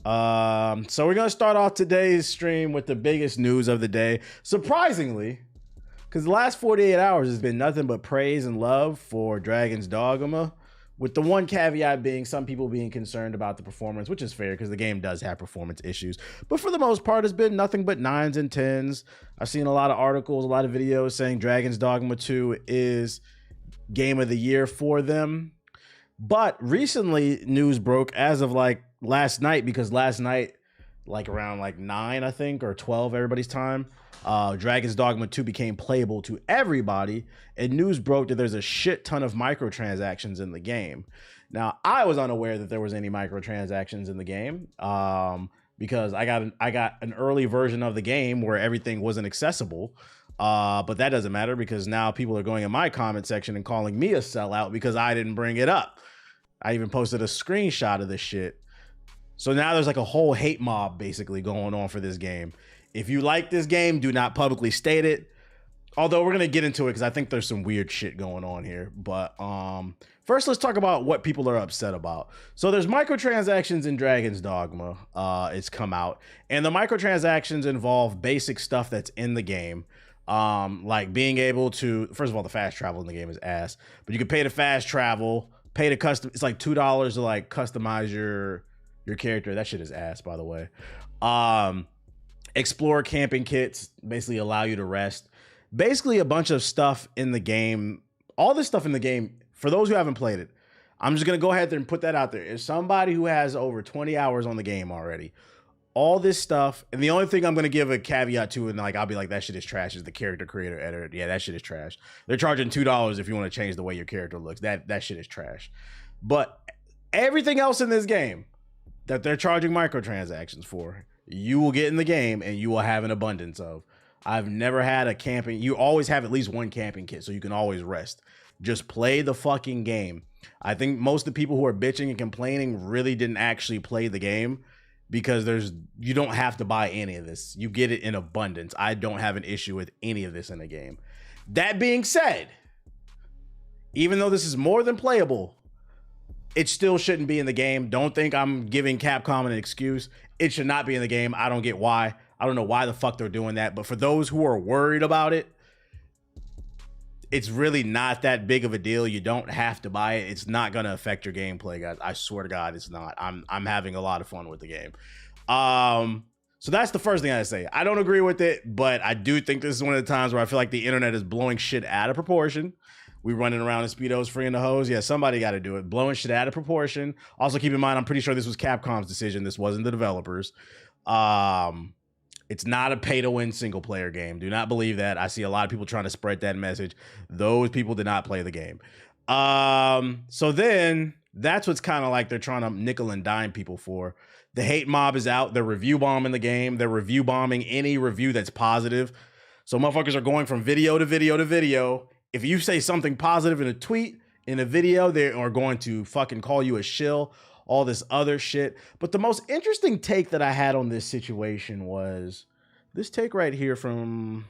So we're gonna start off today's stream with the biggest news of the day. Surprisingly, because the last 48 hours has been nothing but praise and love for Dragon's Dogma, with the one caveat being some people being concerned about the performance, which is fair because the game does have performance issues. But for the most part, it's been nothing but 9s and 10s. I've seen a lot of articles, a lot of videos saying Dragon's Dogma 2 is game of the year for them. But recently, news broke as of like last night, because last night, like around like 9, I think, or 12 everybody's time, Dragon's Dogma 2 became playable to everybody, and news broke that there's a shit ton of microtransactions in the game. Now, I was unaware that there was any microtransactions in the game, because I got an early version of the game where everything wasn't accessible. But that doesn't matter, because now people are going in my comment section and calling me a sellout because I didn't bring it up. I even posted a screenshot of this shit. So now there's like a whole hate mob basically going on for this game. If you like this game, do not publicly state it. Although we're gonna get into it because I think there's some weird shit going on here. But first, let's talk about what people are upset about. So there's microtransactions in Dragon's Dogma. It's come out, and the microtransactions involve basic stuff that's in the game. Like being able to, first of all, the fast travel in the game is ass, but you can pay to fast travel, pay to custom. It's like $2 to like customize your character. That shit is ass, by the way. Explore camping kits, basically allow you to rest. Basically a bunch of stuff in the game. All this stuff in the game, for those who haven't played it, I'm just gonna go ahead and put that out there. As somebody who has over 20 hours on the game already, all this stuff, and the only thing I'm gonna give a caveat to, and like I'll be like, that shit is trash, is the character creator editor. Yeah, that shit is trash. They're charging $2 if you want to change the way your character looks. That shit is trash. But everything else in this game that they're charging microtransactions for, you will get in the game and you will have an abundance of. I've never had a camping. You always have at least one camping kit, so you can always rest. Just play the fucking game. I think most of the people who are bitching and complaining really didn't actually play the game, because you don't have to buy any of this. You get it in abundance. I don't have an issue with any of this in the game. That being said, even though this is more than playable, it still shouldn't be in the game. Don't think I'm giving Capcom an excuse. It should not be in the game. I don't get why. I don't know why the fuck they're doing that. But for those who are worried about it, it's really not that big of a deal. You don't have to buy it. It's not going to affect your gameplay, guys. I swear to God, it's not. I'm having a lot of fun with the game. So that's the first thing I say. I don't agree with it, but I do think this is one of the times where I feel like the internet is blowing shit out of proportion. We running around in Speedos free in the hose. Yeah, somebody got to do it. Blowing shit out of proportion. Also, keep in mind, I'm pretty sure this was Capcom's decision. This wasn't the developers. It's not a pay-to-win single-player game. Do not believe that. I see a lot of people trying to spread that message. Those people did not play the game. So then, that's what's kind of like they're trying to nickel and dime people for. The hate mob is out. They're review bombing the game. They're review bombing any review that's positive. So motherfuckers are going from video to video to video. If you say something positive in a tweet, in a video, they are going to fucking call you a shill, all this other shit. But the most interesting take that I had on this situation was this take right here from,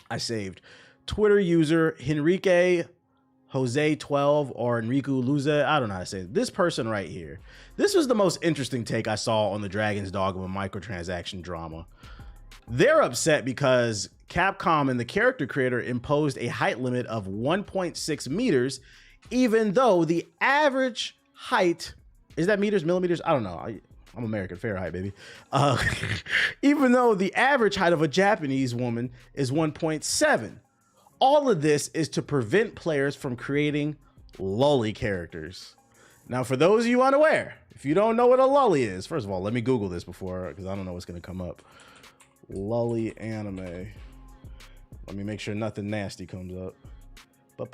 I saved, Twitter user Henrique Jose 12 or Enrico Luza. I don't know how to say it. This person right here. This was the most interesting take I saw on the Dragon's Dogma microtransaction drama. They're upset because Capcom and the character creator imposed a height limit of 1.6 meters, even though the average height, is that meters, millimeters? I don't know. I'm American Fahrenheit, baby. Even though the average height of a Japanese woman is 1.7. All of this is to prevent players from creating lolly characters. Now, for those of you unaware, if you don't know what a lolly is, first of all, let me Google this before, because I don't know what's going to come up. Lolly anime. Let me make sure nothing nasty comes up. Oh,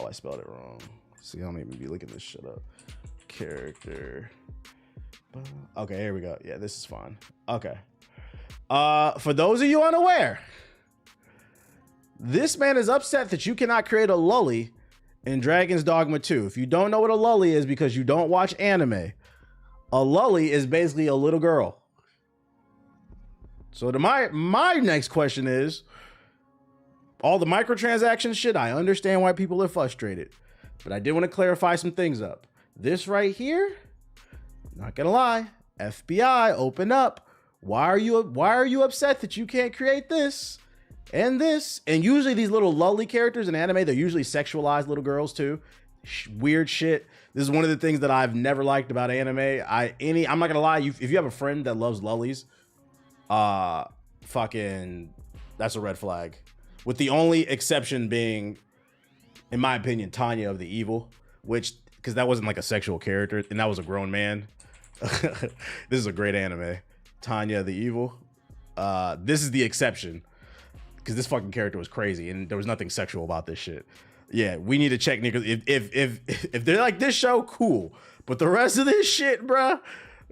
I spelled it wrong. See, I don't even be looking this shit up. Character. Okay, here we go. Yeah, this is fine. Okay. For those of you unaware, this man is upset that you cannot create a lolly in Dragon's Dogma 2. If you don't know what a lolly is because you don't watch anime, a lolly is basically a little girl. So to my next question is, all the microtransaction shit, I understand why people are frustrated, but I did want to clarify some things up. This right here, Not gonna lie, FBI, open up. Why are you upset that you can't create this and this? And usually these little lully characters in anime, they're usually sexualized little girls too. Weird shit. This is one of the things that I've never liked about anime. I'm not gonna lie, if you have a friend that loves lullies, fucking, that's a red flag. With the only exception being, in my opinion, Tanya of the Evil, which, because that wasn't like a sexual character and that was a grown man. This is a great anime. Tanya the Evil. This is the exception because this fucking character was crazy and there was nothing sexual about this shit. Yeah, we need to check niggas. If they're like this show, cool. But the rest of this shit, bruh,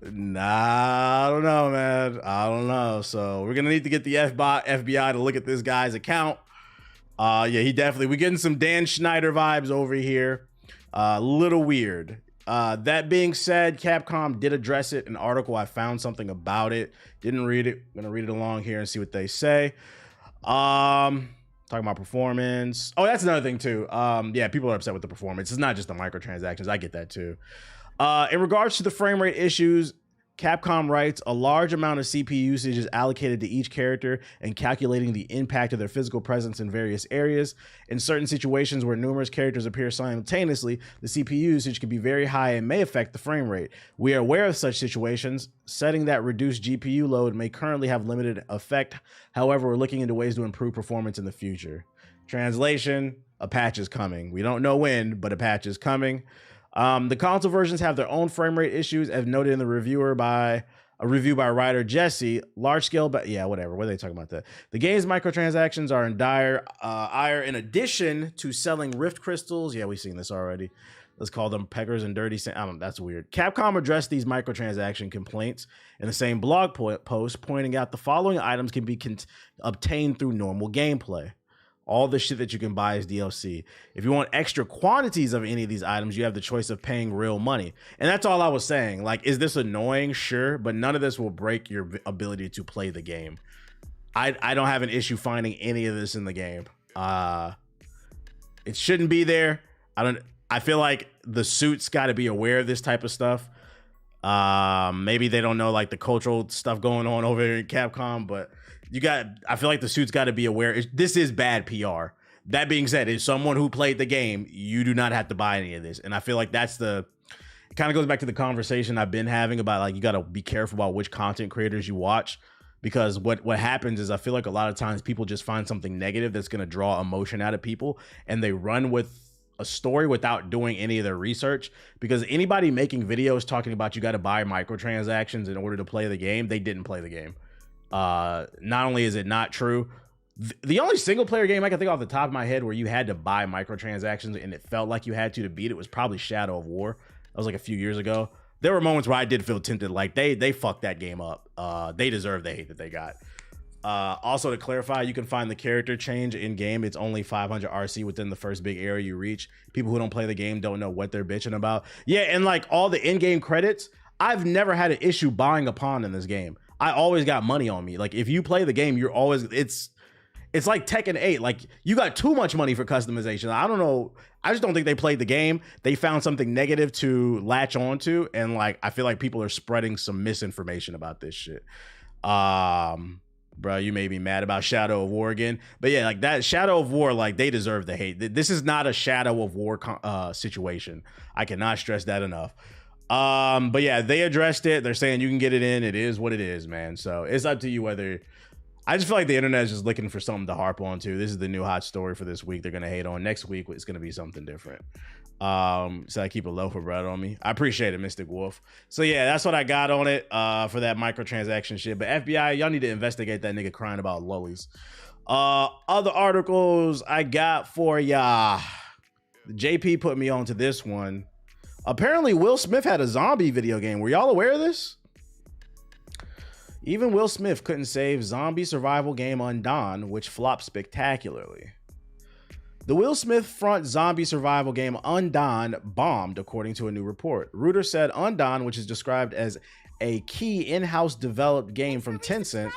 nah, I don't know, man. I don't know. So we're gonna need to get the FBI to look at this guy's account. Yeah, we're getting some Dan Schneider vibes over here. Little weird. That being said, Capcom did address it in an article. I found something about it. Didn't read it. I'm gonna read it along here and see what they say. Talking about performance. Oh, that's another thing too. Yeah, people are upset with the performance. It's not just the microtransactions. I get that too. In regards to the frame rate issues, Capcom writes, a large amount of CPU usage is allocated to each character and calculating the impact of their physical presence in various areas. In certain situations where numerous characters appear simultaneously, the CPU usage can be very high and may affect the frame rate. We are aware of such situations. Setting that reduced GPU load may currently have limited effect. However, we're looking into ways to improve performance in the future. Translation, a patch is coming. We don't know when, but a patch is coming. The console versions have their own frame rate issues, as noted in the review by writer Jesse. Large scale, but yeah, whatever. What are they talking about that? The game's microtransactions are in dire ire. In addition to selling Rift crystals, yeah, we've seen this already. Let's call them peggers and dirty. I don't know, that's weird. Capcom addressed these microtransaction complaints in the same blog post, pointing out the following items can be obtained through normal gameplay. All the shit that you can buy is DLC. If you want extra quantities of any of these items, you have the choice of paying real money. And that's all I was saying. Like, is this annoying? Sure, but none of this will break your ability to play the game. I don't have an issue finding any of this in the game. It shouldn't be there. I feel like the suits got to be aware of this type of stuff. Maybe they don't know like the cultural stuff going on over here in Capcom, but I feel like the suit's got to be aware. This is bad PR. That being said, as someone who played the game, you do not have to buy any of this. And I feel like it kind of goes back to the conversation I've been having about like, you got to be careful about which content creators you watch, because what happens is I feel like a lot of times people just find something negative that's going to draw emotion out of people and they run with a story without doing any of their research. Because anybody making videos talking about you got to buy microtransactions in order to play the game, they didn't play the game. Not only is it not true, the only single player game I can think off the top of my head where you had to buy microtransactions and it felt like you had to beat it was probably Shadow of War. That was like a few years ago. There were moments where I did feel tempted, like they fucked that game up. They deserve the hate that they got. Also, to clarify, you can find the character change in game. It's only 500 RC within the first big area you reach. People who don't play the game don't know what they're bitching about. Yeah, and like all the in-game credits, I've never had an issue buying a pawn in this game. I always got money on me. Like if you play the game, you're always, it's like Tekken 8. Like you got too much money for customization. I don't know. I just don't think they played the game. They found something negative to latch onto. And like, I feel like people are spreading some misinformation about this shit. Bro, you made me mad about Shadow of War again. But yeah, like that Shadow of War, like they deserve the hate. This is not a Shadow of War situation. I cannot stress that enough. But yeah, they addressed it. They're saying you can get it in. It is what it is, man. So it's up to you whether. I just feel like the internet is just looking for something to harp on to. This is the new hot story for this week. They're gonna hate on. Next week it's gonna be something different. So I keep a loaf of bread on me. I appreciate it, Mystic Wolf. So yeah, that's what I got on it for that microtransaction shit. But FBI, y'all need to investigate that nigga crying about lollies. Other articles I got for ya. JP put me on to this one. Apparently Will Smith had a zombie video game. Were y'all aware of this? Even Will Smith couldn't save zombie survival game Undawn, which flopped spectacularly. The Will Smith front zombie survival game Undawn bombed, according to a new report. Reuters said Undawn, which is described as a key in-house developed game from Tencent.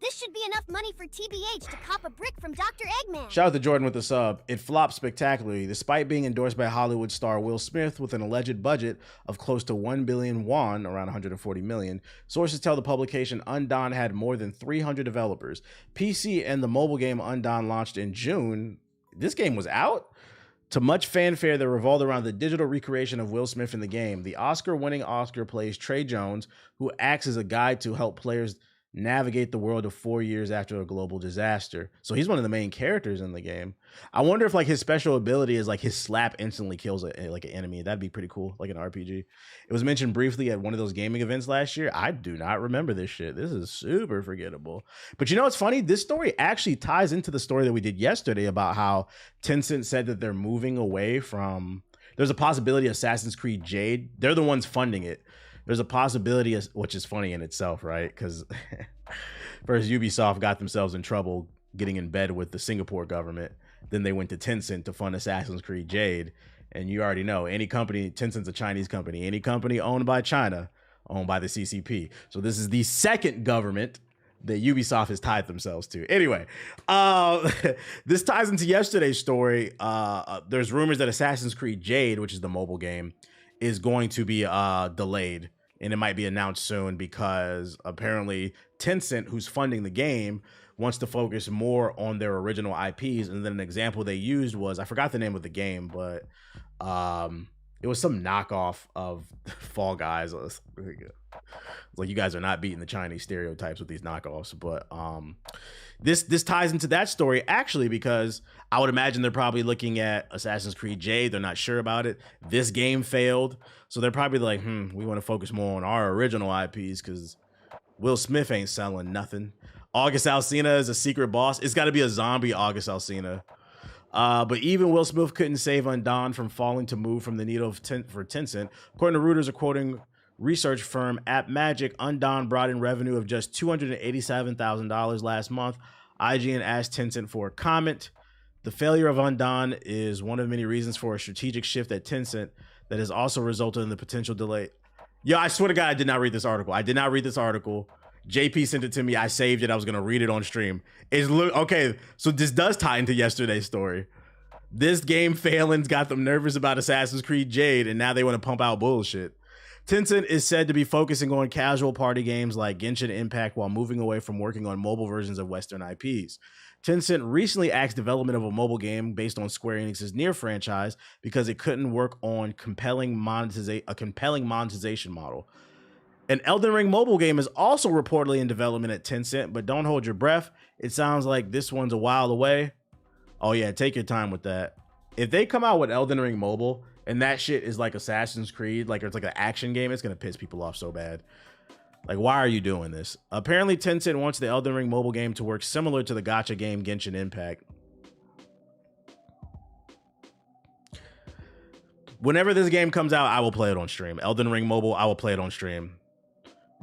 This should be enough money for TBH to cop a brick from Dr. Eggman. Shout out to Jordan with the sub. It flopped spectacularly, despite being endorsed by Hollywood star Will Smith with an alleged budget of close to 1 billion won, around 140 million. Sources tell the publication Undone had more than 300 developers. PC and the mobile game Undone launched in June. This game was out? To much fanfare that revolved around the digital recreation of Will Smith in the game. The Oscar-winning Oscar plays Trey Jones, who acts as a guide to help players navigate the world of 4 years after a global disaster. So he's one of the main characters in the game. I wonder if like his special ability is like his slap instantly kills like an enemy. That'd be pretty cool, like an RPG. It was mentioned briefly at one of those gaming events last year. I do not remember this shit. This is super forgettable. But you know what's funny? This story actually ties into the story that we did yesterday about how Tencent said that they're moving away from, there's a possibility Assassin's Creed Jade, they're the ones funding it. There's a possibility, which is funny in itself, right? Because first Ubisoft got themselves in trouble getting in bed with the Singapore government. Then they went to Tencent to fund Assassin's Creed Jade. And you already know, any company, Tencent's a Chinese company, any company owned by China, owned by the CCP. So this is the second government that Ubisoft has tied themselves to. Anyway, this ties into yesterday's story. There's rumors that Assassin's Creed Jade, which is the mobile game, is going to be delayed, and it might be announced soon because apparently Tencent, who's funding the game, wants to focus more on their original IPs. And then an example they used was, I forgot the name of the game, but it was some knockoff of Fall Guys. Like, you guys are not beating the Chinese stereotypes with these knockoffs. But this ties into that story actually, because I would imagine they're probably looking at Assassin's Creed Jade. They're not sure about it. This game failed, so they're probably like, we want to focus more on our original IPs because Will Smith ain't selling nothing. August Alsina is a secret boss. It's got to be a zombie August Alsina. But even Will Smith couldn't save Undone from falling to move from the needle for Tencent. According to Reuters, according research firm AppMagic, Undone brought in revenue of just $287,000 last month. IGN asked Tencent for a comment. The failure of Undone is one of many reasons for a strategic shift at Tencent that has also resulted in the potential delay. Yo, I swear to God, I did not read this article. JP sent it to me. I saved it. I was going to read it on stream. Okay, so this does tie into yesterday's story. This game failing's got them nervous about Assassin's Creed Jade, and now they want to pump out bullshit. Tencent is said to be focusing on casual party games like Genshin Impact while moving away from working on mobile versions of Western IPs. Tencent recently axed development of a mobile game based on Square Enix's Nier franchise because it couldn't work on a compelling monetization model. An Elden Ring mobile game is also reportedly in development at Tencent, but don't hold your breath. It sounds like this one's a while away. Oh yeah, take your time with that. If they come out with Elden Ring mobile and that shit is like Assassin's Creed, like it's like an action game, it's gonna piss people off so bad. Like, why are you doing this? Apparently Tencent wants the Elden Ring mobile game to work similar to the gacha game Genshin Impact. Whenever this game comes out, I will play it on stream. Elden Ring mobile, I will play it on stream.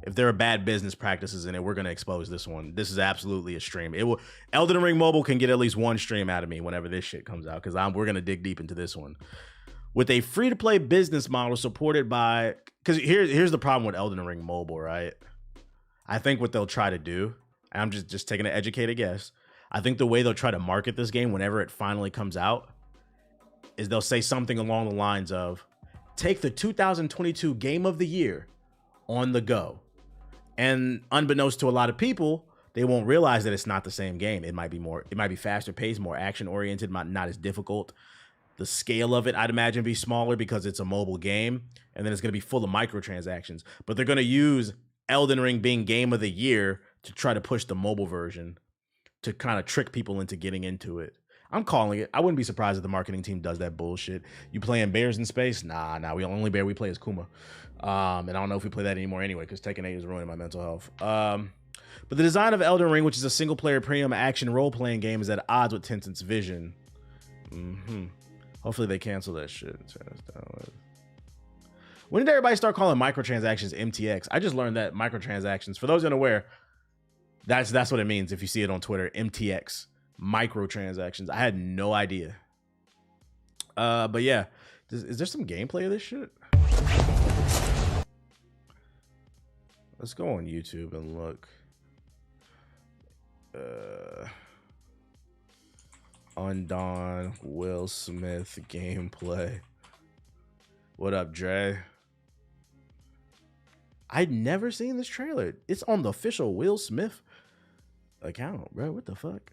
If there are bad business practices in it, we're going to expose this one. This is absolutely a stream. Elden Ring mobile can get at least one stream out of me whenever this shit comes out, because we're going to dig deep into this one. With a free-to-play business model supported by... Because here's the problem with Elden Ring mobile, right? I think what they'll try to do, and I'm just taking an educated guess, I think the way they'll try to market this game whenever it finally comes out is they'll say something along the lines of, take the 2022 Game of the Year on the go. And unbeknownst to a lot of people, they won't realize that it's not the same game. It might be faster paced, more action oriented, not as difficult. The scale of it, I'd imagine, be smaller because it's a mobile game, and then it's going to be full of microtransactions. But they're going to use Elden Ring being Game of the Year to try to push the mobile version to kind of trick people into getting into it. I'm calling it. I wouldn't be surprised if the marketing team does that bullshit. You playing Bears in Space? Nah. The only bear we play is Kuma. And I don't know if we play that anymore anyway, because Tekken 8 is ruining my mental health. But the design of Elden Ring, which is a single-player premium action role-playing game, is at odds with Tencent's vision. Hopefully they cancel that shit. When did everybody start calling microtransactions MTX? I just learned that microtransactions, for those unaware, that's what it means if you see it on Twitter, MTX. Microtransactions. I had no idea. But yeah, is there some gameplay of this shit? Let's go on YouTube and look. Undawn Will Smith gameplay. What up, Dre? I'd never seen this trailer. It's on the official Will Smith account, bro. What the fuck?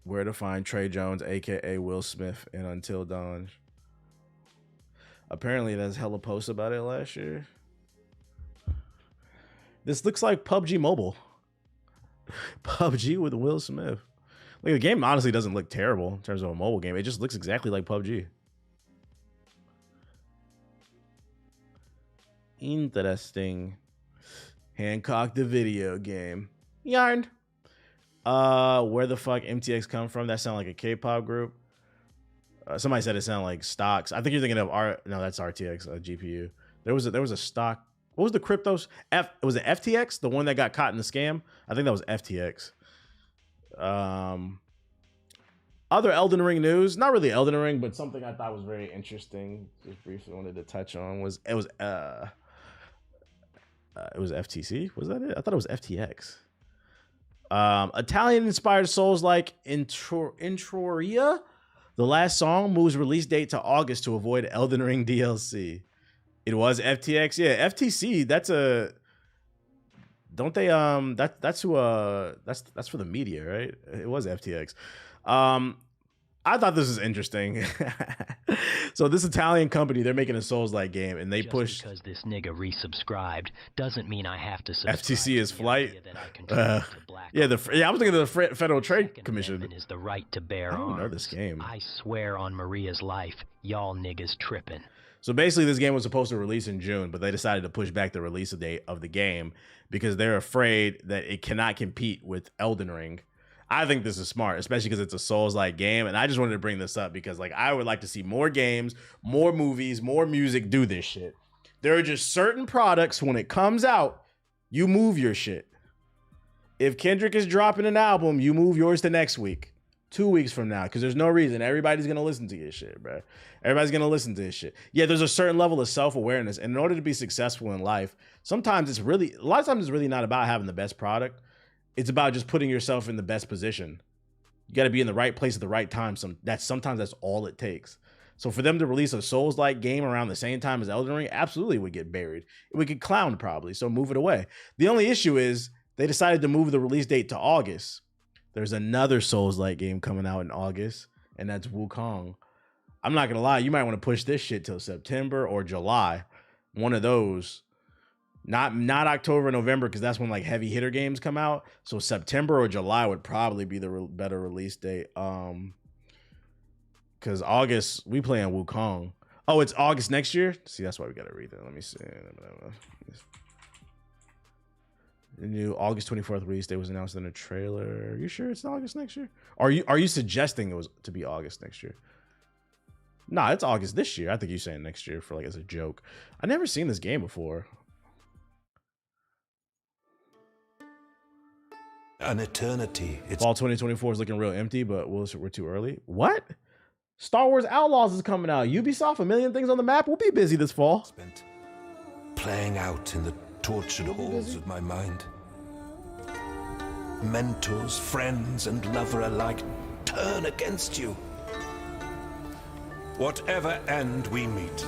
Where to find Trey Jones, aka Will Smith, in Until Dawn. Apparently, there's hella posts about it last year. This looks like PUBG Mobile. PUBG with Will Smith. Like, the game honestly doesn't look terrible in terms of a mobile game. It just looks exactly like PUBG. Interesting. Hancock the video game. Yarn. Where the fuck MTX come from? That sound like a K-pop group. Somebody said it sounded like stocks. I think you're thinking of no, that's RTX GPU. There was a stock. What was the cryptos? Was it FTX? The one that got caught in the scam? I think that was FTX. Other Elden Ring news, not really Elden Ring, but something I thought was very interesting. Just briefly wanted to touch on was it was FTC. Was that it? I thought it was FTX. Italian-inspired Souls-like Introria. The last song moves release date to August to avoid Elden Ring DLC. It was FTX. Yeah, FTC. That's a. Don't they? That's who. That's for the media, right? It was FTX. I thought this was interesting. So this Italian company, they're making a Souls-like game, and they push. Because this nigga resubscribed doesn't mean I have to subscribe. FTC is Flight. I was thinking of the Federal Trade Commission. Is the right to bear I don't arms. know this game. I swear on Maria's life, y'all niggas tripping. So basically, this game was supposed to release in June, but they decided to push back the release date of the game because they're afraid that it cannot compete with Elden Ring. I think this is smart, especially because it's a Souls-like game. And I just wanted to bring this up because, like, I would like to see more games, more movies, more music do this shit. There are just certain products, when it comes out, you move your shit. If Kendrick is dropping an album, you move yours to next week, 2 weeks from now, because there's no reason. Everybody's going to listen to your shit, bro. Everybody's going to listen to this shit. Yeah, there's a certain level of self-awareness. And in order to be successful in life, a lot of times it's really not about having the best product. It's about just putting yourself in the best position. You got to be in the right place at the right time. Sometimes that's all it takes. So for them to release a Souls-like game around the same time as Elden Ring absolutely would get buried. It would get clowned probably. So move it away. The only issue is they decided to move the release date to August. There's another Souls-like game coming out in August, and that's Wukong. I'm not gonna lie, you might want to push this shit till September or July. One of those. Not October, November, because that's when like heavy hitter games come out. So September or July would probably be the better release date. Because August we play on Wukong. Oh, it's August next year. See, that's why we gotta read that. Let me see. The new August 24th release date was announced in a trailer. Are you sure it's August next year? Are you suggesting it was to be August next year? Nah, it's August this year. I think you're saying next year for like as a joke. I've never seen this game before. An eternity. It's Fall 2024 is looking real empty, but we're too early. What? Star Wars Outlaws is coming out. Ubisoft, a million things on the map. We'll be busy this fall. spent playing out in the tortured halls of my mind. Mentors, friends, and lover alike turn against you. Whatever end we meet,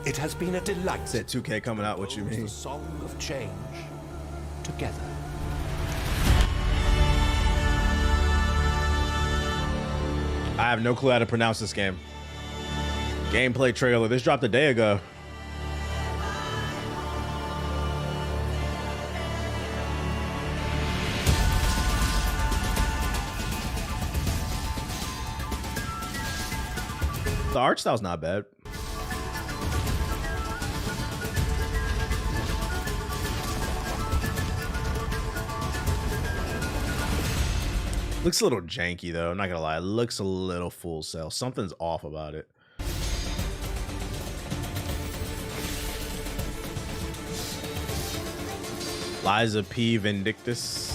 it has been a delight. Said 2K coming out. What you mean? The song of change together. I have no clue how to pronounce this game. Gameplay trailer. This dropped a day ago. The art style's not bad. Looks a little janky though, I'm not gonna lie. It looks a little Full Sail. Something's off about it. Liza P. Vindictus.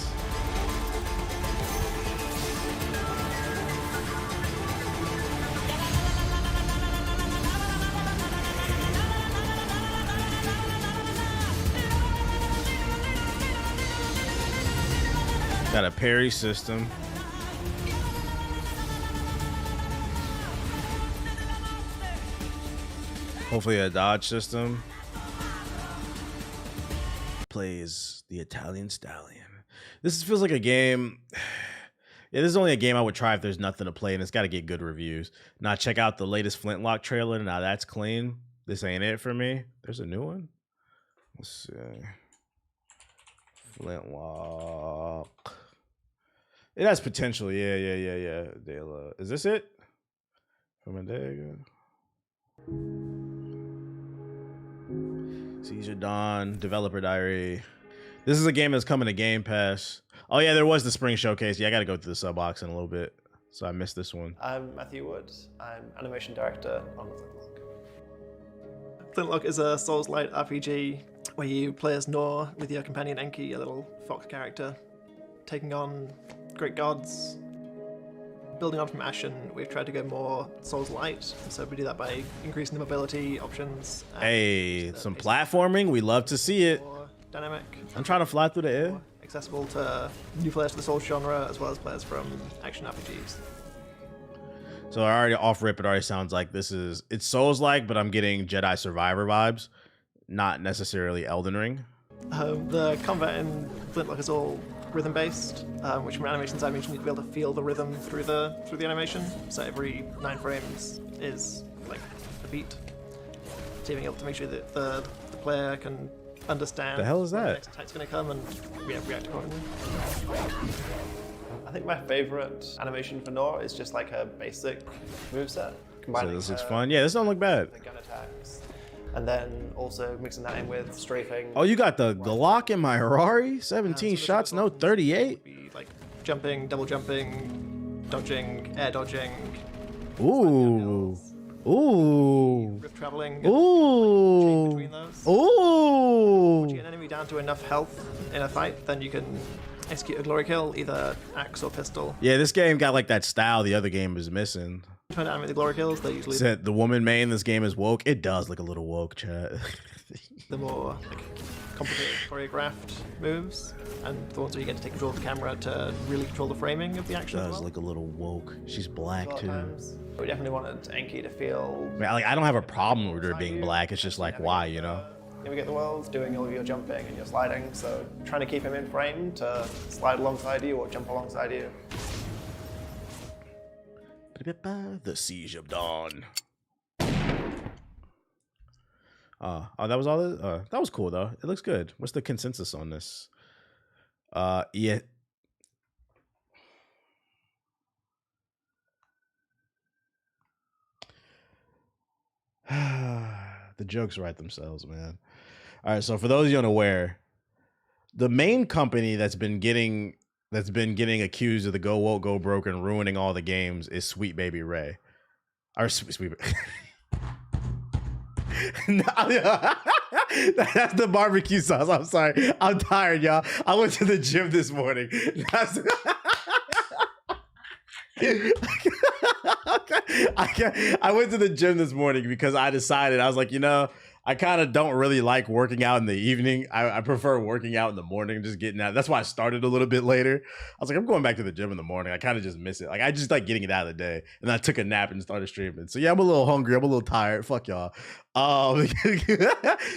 Got a parry system. Hopefully a dodge system. Plays the Italian Stallion. This feels like a game. Yeah, this is only a game I would try if there's nothing to play, and it's got to get good reviews. Now check out the latest Flintlock trailer. Now that's clean. This ain't it for me. There's a new one. Let's see. Flintlock. It has potential. Yeah. Is this it? From a day ago. Seizure Dawn, Developer Diary. This is a game that's coming to Game Pass. Oh yeah, there was the Spring Showcase. Yeah, I gotta go through the sub box in a little bit. So I missed this one. I'm Matthew Wood. I'm animation director on Flintlock. Flintlock is a Souls-like RPG where you play as Nor with your companion Enki, a little fox character, taking on great gods. Building on from Ashen, we've tried to go more Souls-light, so we do that by increasing the mobility options. Hey, some platforming. We love to see it. More dynamic. I'm trying to fly through the air. Accessible to new players to the Souls genre, as well as players from action RPGs. So I already off rip, it already sounds like it's Souls-like, but I'm getting Jedi Survivor vibes, not necessarily Elden Ring. The combat in Flintlock is all rhythm-based, which from an animation side means you need to be able to feel the rhythm through the animation. So every 9 frames is like a beat. So being able to make sure that the player can understand the hell is that? The next attack's going to come and react accordingly. I think my favorite animation for Nor is just like a basic moveset. So this looks fun. Yeah, this don't look bad. The gun attacks. And then also mixing that in with strafing. Oh, you got the Glock in my Harari? 17 shots, no 38? Be like jumping, double jumping, dodging, air dodging. Ooh. Ooh. Rift traveling. Ooh. Between those. Ooh. Once you get an enemy down to enough health in a fight, then you can execute a glory kill, either axe or pistol. Yeah, this game got like that style the other game is missing. Trying to animate the glory kills, they usually said the woman main in this game is woke. It does look a little woke, chat. the more like complicated choreographed moves, and the ones where you get to take control of the camera to really control the framing of the action. It does look a little woke. She's black too. We definitely wanted Enki to feel. I don't have a problem with her being black. It's just like why, you know? Navigate the world, doing all of your jumping and your sliding. So trying to keep him in frame to slide alongside you or jump alongside you. The Siege of Dawn. Oh, that was all. That was cool though. It looks good. What's the consensus on this? Yeah. The jokes write themselves, man. All right, so for those of you unaware, the main company that's been getting accused of the go woke, go broke, and ruining all the games is Sweet Baby Ray. Or Sweet. That's the barbecue sauce. I'm sorry. I'm tired, y'all. I went to the gym this morning. I went to the gym this morning because I decided, I was like, I kind of don't really like working out in the evening. I prefer working out in the morning, just getting out. That's why I started a little bit later. I was like, I'm going back to the gym in the morning. I kind of just miss it. Like, I just like getting it out of the day. And then I took a nap and started streaming. So yeah, I'm a little hungry. I'm a little tired. Fuck y'all.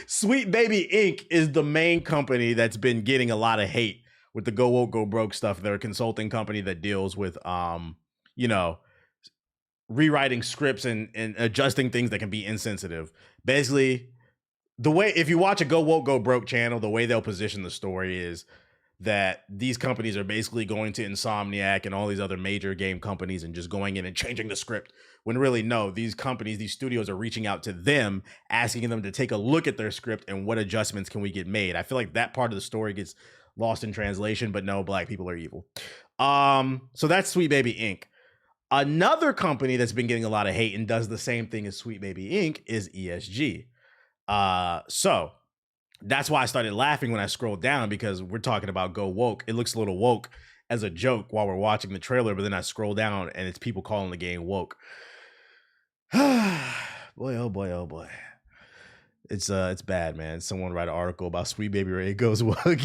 Sweet Baby Inc. is the main company that's been getting a lot of hate with the go woke, go broke stuff. They're a consulting company that deals with, rewriting scripts and adjusting things that can be insensitive. Basically, the way, if you watch a go woke, go broke channel, the way they'll position the story is that these companies are basically going to Insomniac and all these other major game companies and just going in and changing the script. When really, no, these companies, these studios are reaching out to them, asking them to take a look at their script and what adjustments can we get made. I feel like that part of the story gets lost in translation, but no, black people are evil. So that's Sweet Baby Inc. Another company that's been getting a lot of hate and does the same thing as Sweet Baby Inc. is ESG. So that's why I started laughing when I scrolled down, because we're talking about go woke. It looks a little woke as a joke while we're watching the trailer, but then I scroll down and it's people calling the game woke. Boy, oh boy, oh boy. It's bad, man. Someone write an article about Sweet Baby Ray goes woke.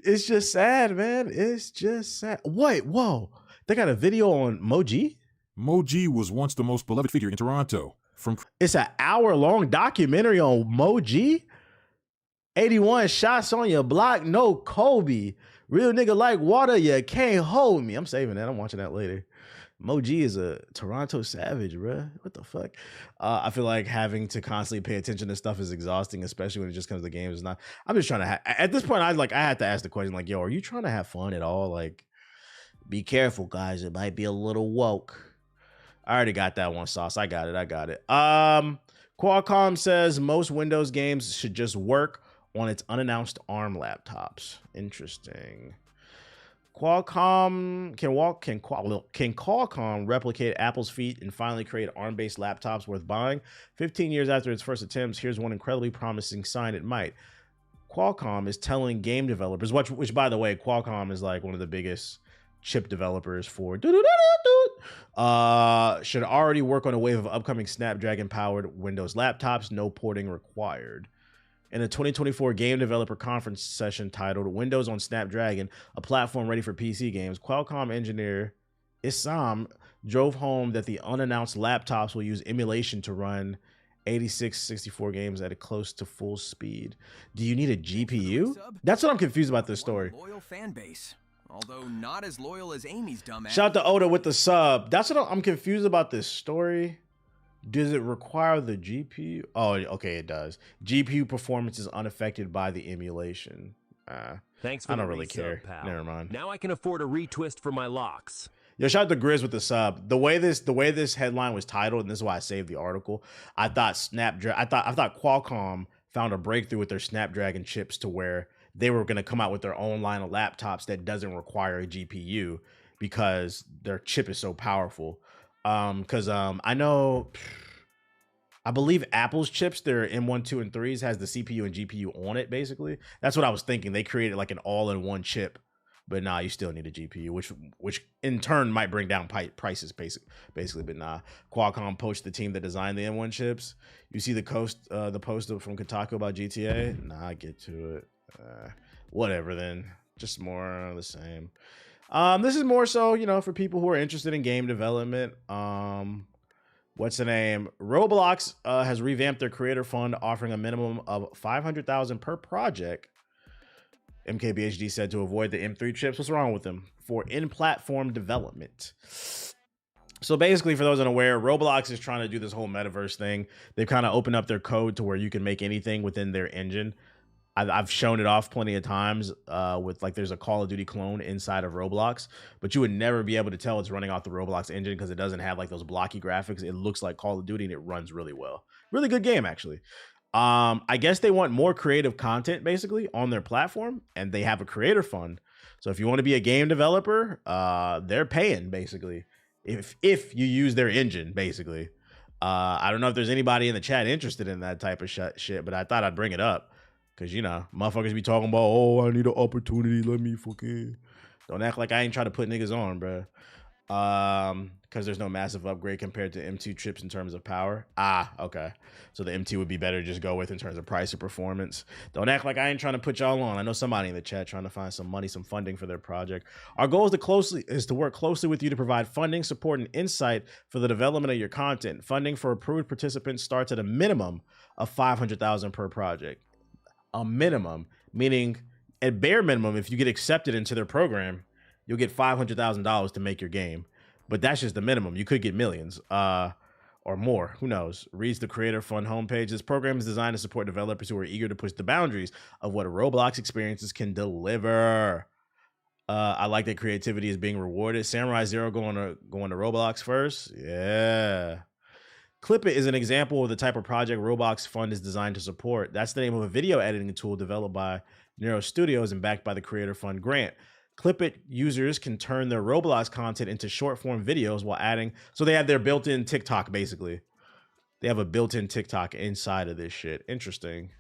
It's just sad, man. It's just sad. Wait, whoa. They got a video on Moji? Moji was once the most beloved figure in Toronto. It's an hour-long documentary on Moji? 81 shots on your block, no Kobe. Real nigga like water, you can't hold me. I'm saving that. I'm watching that later. Moji is a Toronto savage, bruh. What the fuck? I feel like having to constantly pay attention to stuff is exhausting, especially when it just comes to games. It's not. I'm just trying to. At this point, I had to ask the question, like, yo, are you trying to have fun at all? Like, be careful, guys. It might be a little woke. I already got that one, Sauce. I got it. Qualcomm says most Windows games should just work on its unannounced ARM laptops. Interesting. Qualcomm can Qualcomm replicate Apple's feat and finally create ARM-based laptops worth buying? 15 years after its first attempts, here's one incredibly promising sign it might. Qualcomm is telling game developers, which by the way, Qualcomm is like one of the biggest chip developers for should already work on a wave of upcoming Snapdragon-powered Windows laptops, no porting required. In a 2024 game developer conference session titled Windows on Snapdragon, a platform ready for PC games, Qualcomm engineer Issam drove home that the unannounced laptops will use emulation to run 86-64 games at a close to full speed. Do you need a GPU? That's what I'm confused about this story. Loyal fan base, although not as loyal as Amy's dumbass. Shout out to Oda with the sub. That's what I'm confused about this story. Does it require the GPU? Oh, okay, it does. GPU performance is unaffected by the emulation. Thanks for I don't the really care. pal. Never mind. Now I can afford a retwist for my locks. Yo, shout out to Grizz with the sub. The way this headline was titled, and this is why I saved the article. I thought Qualcomm found a breakthrough with their Snapdragon chips to where they were going to come out with their own line of laptops that doesn't require a GPU because their chip is so powerful. I believe Apple's chips, their M1, 2, and 3s has the CPU and GPU on it, basically. That's what I was thinking. They created like an all-in-one chip, but nah, you still need a GPU, which in turn might bring down prices, basically. But nah, Qualcomm poached the team that designed the M1 chips. You see the post from Kotaku about GTA? Nah, I get to it. Whatever then. Just more of the same. This is more so, for people who are interested in game development. What's the name? Roblox has revamped their creator fund, offering a minimum of $500,000 per project. MKBHD said to avoid the M3 chips. What's wrong with them? For in-platform development. So basically, for those unaware, Roblox is trying to do this whole metaverse thing. They've kind of opened up their code to where you can make anything within their engine. I've shown it off plenty of times with like there's a Call of Duty clone inside of Roblox, but you would never be able to tell it's running off the Roblox engine because it doesn't have like those blocky graphics. It looks like Call of Duty and it runs really well. Really good game, actually. I guess they want more creative content basically on their platform, and they have a creator fund. So if you want to be a game developer, they're paying basically if you use their engine basically. I don't know if there's anybody in the chat interested in that type of shit, but I thought I'd bring it up. Cause motherfuckers be talking about, oh, I need an opportunity. Let me fucking don't act like I ain't trying to put niggas on, bro. Cause there's no massive upgrade compared to M2 chips in terms of power. Okay. So the M2 would be better to just go with in terms of price or performance. Don't act like I ain't trying to put y'all on. I know somebody in the chat trying to find some money, some funding for their project. Our goal is to work closely with you to provide funding, support, and insight for the development of your content. Funding for approved participants starts at a minimum of $500,000 per project. A minimum, meaning at bare minimum, if you get accepted into their program, you'll get $500,000 to make your game. But that's just the minimum. You could get millions or more. Who knows? Reads the Creator Fund homepage. This program is designed to support developers who are eager to push the boundaries of what Roblox experiences can deliver. I like that creativity is being rewarded. Samurai Zero going to Roblox first. Yeah. Clip It is an example of the type of project Roblox Fund is designed to support. That's the name of a video editing tool developed by Nero Studios and backed by the Creator Fund grant. Clip It users can turn their Roblox content into short form videos while adding, so they have their built-in TikTok basically. They have a built-in TikTok inside of this shit. Interesting.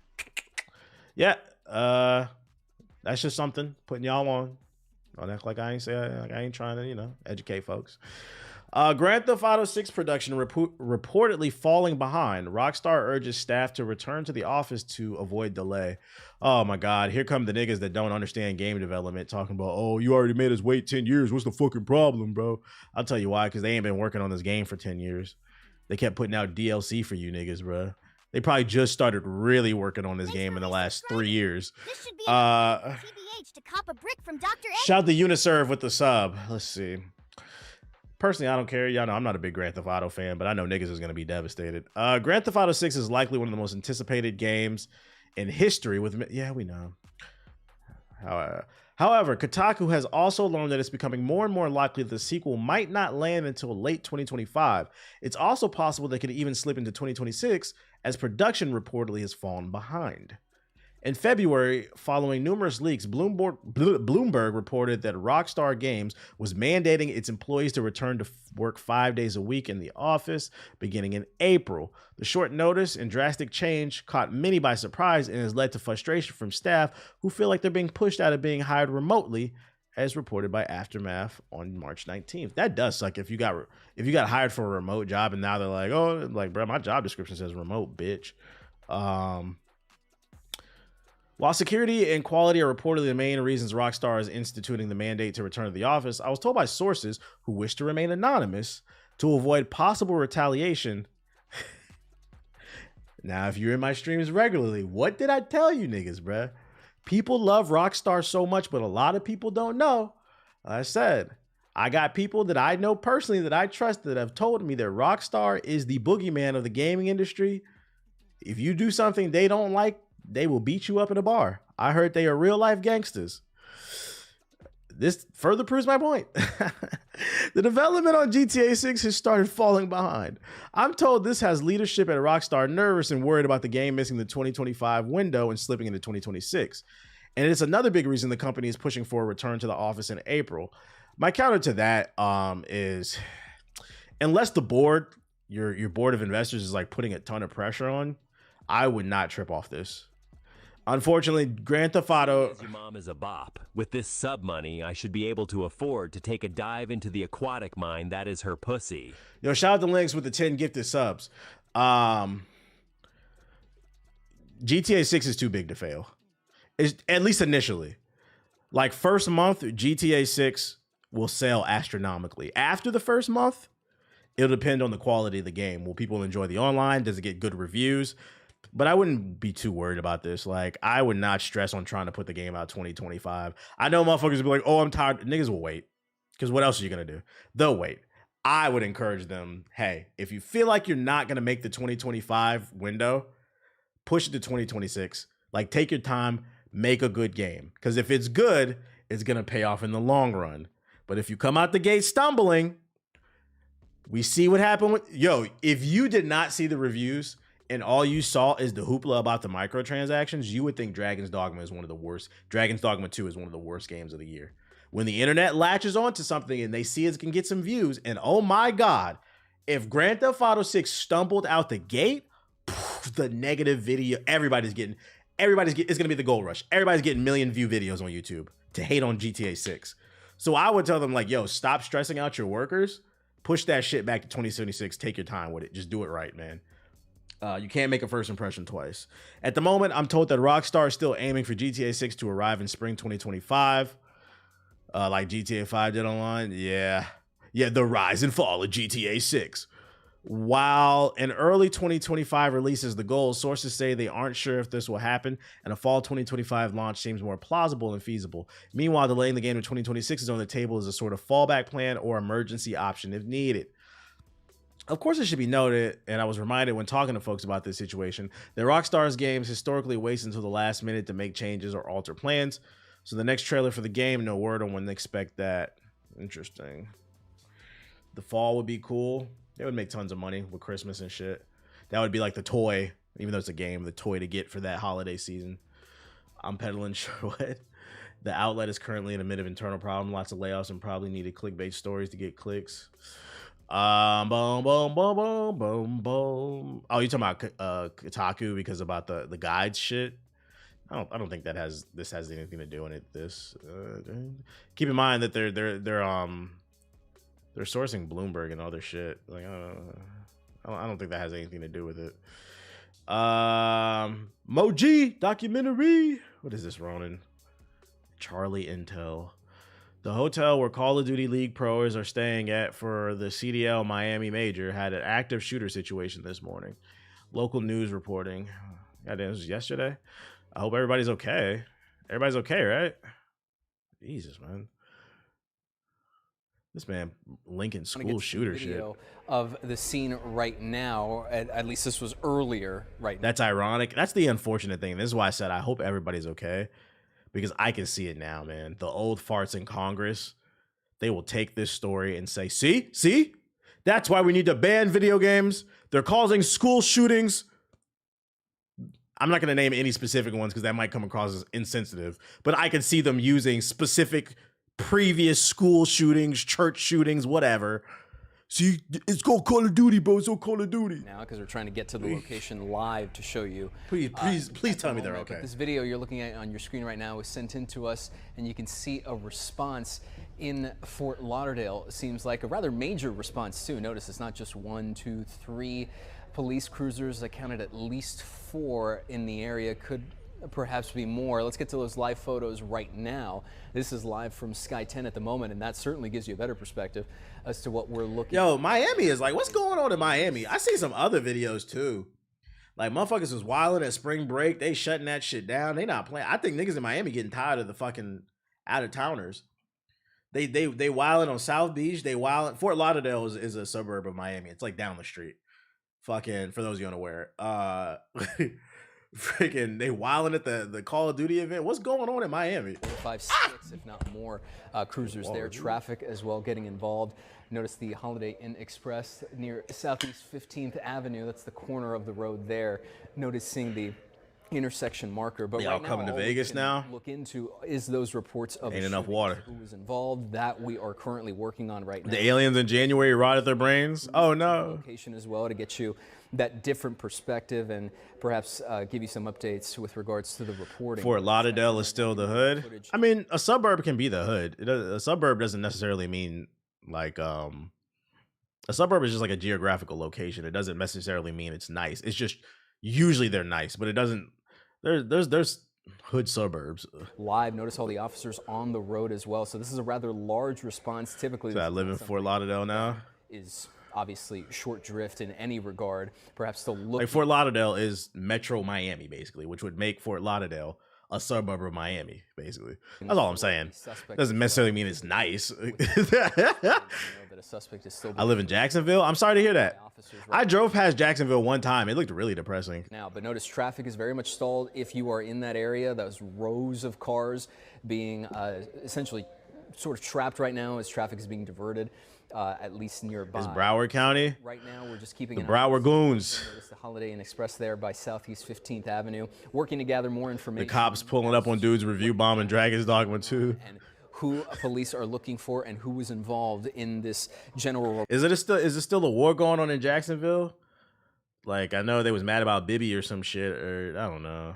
Yeah, that's just something putting y'all on. Don't act like I ain't trying to, educate folks. Grand Theft Auto 6 production reportedly falling behind. Rockstar urges staff to return to the office to avoid delay. Oh my God, here come the niggas that don't understand game development talking about, oh, you already made us wait 10 years. What's the fucking problem, bro? I'll tell you why, because they ain't been working on this game for 10 years. They kept putting out DLC for you niggas, bro. They probably just started really working on this game in the last 3 years. This should be TBH to cop a brick from Dr. Egg. Shout the Uniserve with the sub. Let's see. Personally, I don't care. Y'all know I'm not a big Grand Theft Auto fan, but I know niggas is going to be devastated. Grand Theft Auto 6 is likely one of the most anticipated games in history with... Yeah, we know. However, Kotaku has also learned that it's becoming more and more likely that the sequel might not land until late 2025. It's also possible they could even slip into 2026 as production reportedly has fallen behind. In February, following numerous leaks, Bloomberg reported that Rockstar Games was mandating its employees to return to work 5 days a week in the office beginning in April. The short notice and drastic change caught many by surprise and has led to frustration from staff who feel like they're being pushed out of being hired remotely, as reported by Aftermath on March 19th. That does suck if you got hired for a remote job and now they're like, oh, like, bro, my job description says remote, bitch. While security and quality are reportedly the main reasons Rockstar is instituting the mandate to return to the office, I was told by sources who wish to remain anonymous to avoid possible retaliation. Now, if you're in my streams regularly, what did I tell you niggas, bruh? People love Rockstar so much, but a lot of people don't know. I said, I got people that I know personally that I trust that have told me that Rockstar is the boogeyman of the gaming industry. If you do something they don't like, they will beat you up in a bar. I heard they are real life gangsters. This further proves my point. The development on GTA 6 has started falling behind. I'm told this has leadership at Rockstar nervous and worried about the game missing the 2025 window and slipping into 2026. And it's another big reason the company is pushing for a return to the office in April. My counter to that is, unless the board, your board of investors is like putting a ton of pressure on, I would not trip off this. Unfortunately, Grand Theft Auto... Your mom is a bop. With this sub money, I should be able to afford to take a dive into the aquatic mine that is her pussy. Yo, shout out to Links with the 10 gifted subs. GTA 6 is too big to fail. It's, at least initially. Like, first month, GTA 6 will sell astronomically. After the first month, it'll depend on the quality of the game. Will people enjoy the online? Does it get good reviews? But I wouldn't be too worried about this. Like, I would not stress on trying to put the game out 2025. I know motherfuckers will be like, oh, I'm tired. Niggas will wait. Because what else are you going to do? They'll wait. I would encourage them, hey, if you feel like you're not going to make the 2025 window, push it to 2026. Like, take your time, make a good game. Because if it's good, it's going to pay off in the long run. But if you come out the gate stumbling, we see what happened with... Yo, if you did not see the reviews... and all you saw is the hoopla about the microtransactions, you would think Dragon's Dogma is one of the worst. Dragon's Dogma 2 is one of the worst games of the year. When the internet latches onto something and they see it can get some views, and oh my God, if Grand Theft Auto 6 stumbled out the gate, the negative video, it's going to be the gold rush. Everybody's getting million view videos on YouTube to hate on GTA 6. So I would tell them like, yo, stop stressing out your workers. Push that shit back to 2076. Take your time with it. Just do it right, man. You can't make a first impression twice. At the moment, I'm told that Rockstar is still aiming for GTA 6 to arrive in spring 2025. Like GTA 5 did online. Yeah, the rise and fall of GTA 6. While an early 2025 release is the goal, sources say they aren't sure if this will happen, and a fall 2025 launch seems more plausible and feasible. Meanwhile, delaying the game to 2026 is on the table as a sort of fallback plan or emergency option if needed. Of course, it should be noted, and I was reminded when talking to folks about this situation, that Rockstar's games historically wait until the last minute to make changes or alter plans. So the next trailer for the game, no word on when they expect that. Interesting. The fall would be cool. They would make tons of money with Christmas and shit. That would be like the toy, even though it's a game, the toy to get for that holiday season. I'm peddling what? The outlet is currently in the midst of internal problem, lots of layoffs, and probably needed clickbait stories to get clicks. Boom, boom, boom, boom, boom, boom. Oh, you're talking about Kotaku because about the guides shit? I don't think this has anything to do with it. Keep in mind that They're sourcing Bloomberg and other shit. Like, I don't think that has anything to do with it. Moji documentary. What is this, Ronan? Charlie Intel. The hotel where Call of Duty League pros are staying at for the CDL Miami Major had an active shooter situation this morning. Local news reporting. Yeah, this was yesterday. I hope everybody's okay. Everybody's okay, right? Jesus, man. This man linking school shooter shit. Of the scene right now, at least this was earlier right now. That's ironic. That's the unfortunate thing. This is why I said I hope everybody's okay, because I can see it now, man. The old farts in Congress, they will take this story and say, see, that's why we need to ban video games. They're causing school shootings. I'm not going to name any specific ones because that might come across as insensitive, but I can see them using specific previous school shootings, church shootings, whatever. See, it's called Call of Duty, bro. It's called Call of Duty. Now, because we're trying to get to the location live to show you. Please tell me they're okay. This video you're looking at on your screen right now was sent in to us, and you can see a response in Fort Lauderdale. It seems like a rather major response, too. Notice it's not just 1, 2, 3 police cruisers. I counted at least 4 in the area. Could perhaps be more. Let's get to those live photos right now. This is live from Sky 10 at the moment, and that certainly gives you a better perspective as to what we're looking at. Yo, Miami is like, what's going on in Miami? I see some other videos too. Like, motherfuckers was wilding at spring break. They shutting that shit down. They not playing. I think niggas in Miami getting tired of the fucking out-of-towners. They wilding on South Beach. They wilding. Fort Lauderdale is a suburb of Miami. It's like down the street. Fucking, for those of you unaware. Freaking, they wilding at the Call of Duty event. What's going on in Miami? 4, 5, 6, if not more, cruisers there. Traffic as well getting involved. Notice the Holiday Inn Express near Southeast 15th Avenue. That's the corner of the road there. Noticing the intersection marker. But they right all now, coming to Vegas now. Look into is those reports of ain't enough water. Who was involved? That we are currently working on right now. The aliens in January rotted their brains. Oh no. Location as well to get you that different perspective and perhaps give you some updates with regards to the reporting. Fort Lauderdale is still the hood. I mean, a suburb can be the hood. A suburb doesn't necessarily mean like a suburb is just like a geographical location. It doesn't necessarily mean it's nice. It's just usually they're nice, but it doesn't. There's hood suburbs. Live, notice all the officers on the road as well. So this is a rather large response. Typically, so I live in Fort Lauderdale now. Is obviously short drift in any regard. Perhaps to look like Fort Lauderdale is Metro Miami, basically, which would make Fort Lauderdale a suburb of Miami, basically. That's all I'm saying. Doesn't necessarily mean it's nice. I live in Jacksonville. I'm sorry to hear that. I drove past Jacksonville one time. It looked really depressing. Now, but notice traffic is very much stalled if you are in that area. Those rows of cars being essentially sort of trapped right now as traffic is being diverted. At least nearby. Is Broward County? Right now, we're just keeping the Broward Goons. Notice the Holiday Inn Express there by Southeast 15th Avenue, working to gather more information. The cops pulling up on dudes review bombing Dragon's Dogma 2. And who police are looking for and who was involved in this general. Is it still a war going on in Jacksonville? Like, I know they was mad about Bibby or some shit, or I don't know.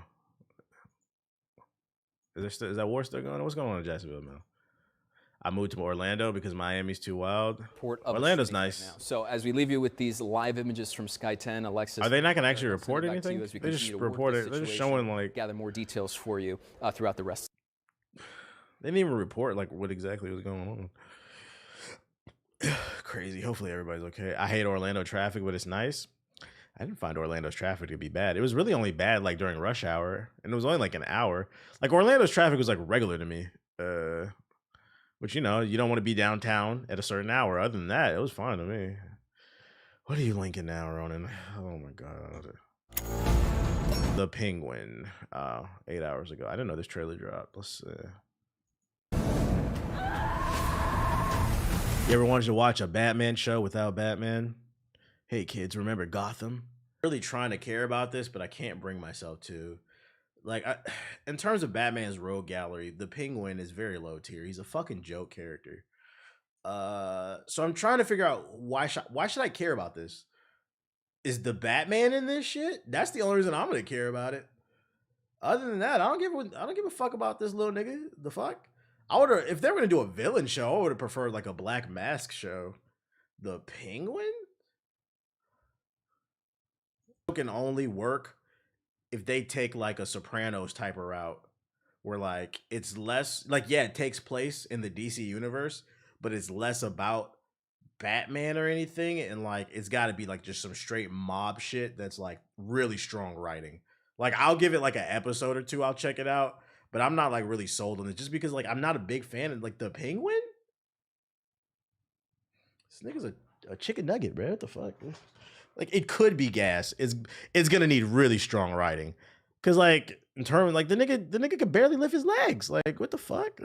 Is that war still going on? What's going on in Jacksonville now? I moved to Orlando because Miami's too wild. Orlando's nice. Right now. So as we leave you with these live images from Sky 10, Alexis, are they not going to actually report anything? They just report it. They're just showing like gather more details for you throughout the rest. They didn't even report like what exactly was going on. Crazy. Hopefully everybody's okay. I hate Orlando traffic, but it's nice. I didn't find Orlando's traffic to be bad. It was really only bad like during rush hour, and it was only like an hour. Like Orlando's traffic was like regular to me. Which, you know, you don't want to be downtown at a certain hour. Other than that, it was fine to me. What are you linking now, Ronan? Oh, my God. The Penguin. 8 hours ago. I didn't know this trailer dropped. Let's see. You ever wanted to watch a Batman show without Batman? Hey, kids, remember Gotham? I'm really trying to care about this, but I can't bring myself to. Like, in terms of Batman's rogue gallery, the Penguin is very low tier. He's a fucking joke character. So I'm trying to figure out why should I care about this? Is the Batman in this shit? That's the only reason I'm gonna care about it. Other than that, I don't give a fuck about this little nigga. The fuck? If they were gonna do a villain show, I would have preferred like a Black Mask show. the Penguin can only work if they take like a Sopranos type of route where like it's less like, yeah, it takes place in the DC universe, but it's less about Batman or anything, and like it's got to be like just some straight mob shit that's like really strong writing. Like I'll give it like an episode or two, I'll check it out, but I'm not like really sold on it just because like I'm not a big fan of like the Penguin. This nigga's a chicken nugget, bro. What the fuck? Like it could be gas. It's gonna need really strong writing, cause like in terms like the nigga could barely lift his legs. Like what the fuck?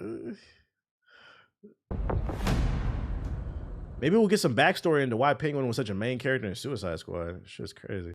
Maybe we'll get some backstory into why Penguin was such a main character in Suicide Squad. Shit's crazy.